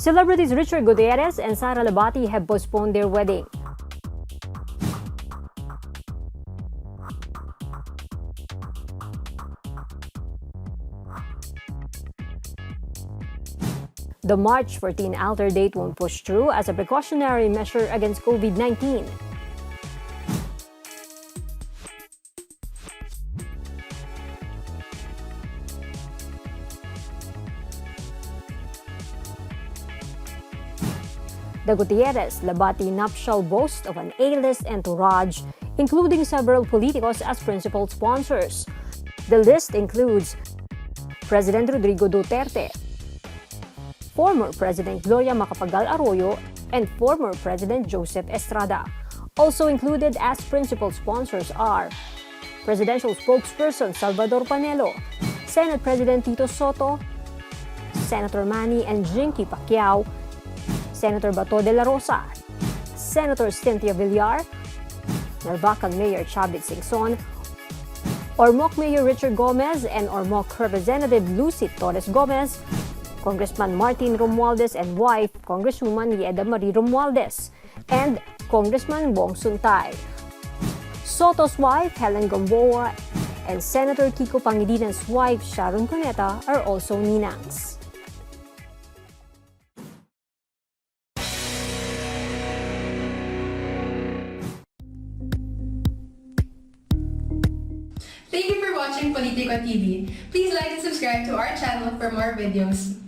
Celebrities Richard Gutierrez and Lahbati have postponed their wedding. The March 14 altar date won't push through as a precautionary measure against COVID-19. The Gutierrez-Lahbati nuptial boasts of an A-list entourage, including several Politikos as principal sponsors. The list includes President Rodrigo Duterte, former President Gloria Macapagal Arroyo, and former President Joseph Estrada. Also included as principal sponsors are Presidential Spokesperson Salvador Panelo, Senate President Tito Soto, Senator Manny and Jinky Pacquiao, Senator Bato de la Rosa, Senator Cynthia Villar, Narvacan Mayor Chavit Singson, Ormoc Mayor Richard Gomez and Ormoc Representative Lucy Torres Gomez, Congressman Martin Romualdez and wife, Congresswoman Yeda Marie Romualdez, and Congressman Bong Suntay. Soto's wife, Helen Gamboa, and Senator Kiko Pangilinan's wife, Sharon Cuneta, are also ninangs. Thank you for watching Politiko TV. Please like and subscribe to our channel for more videos.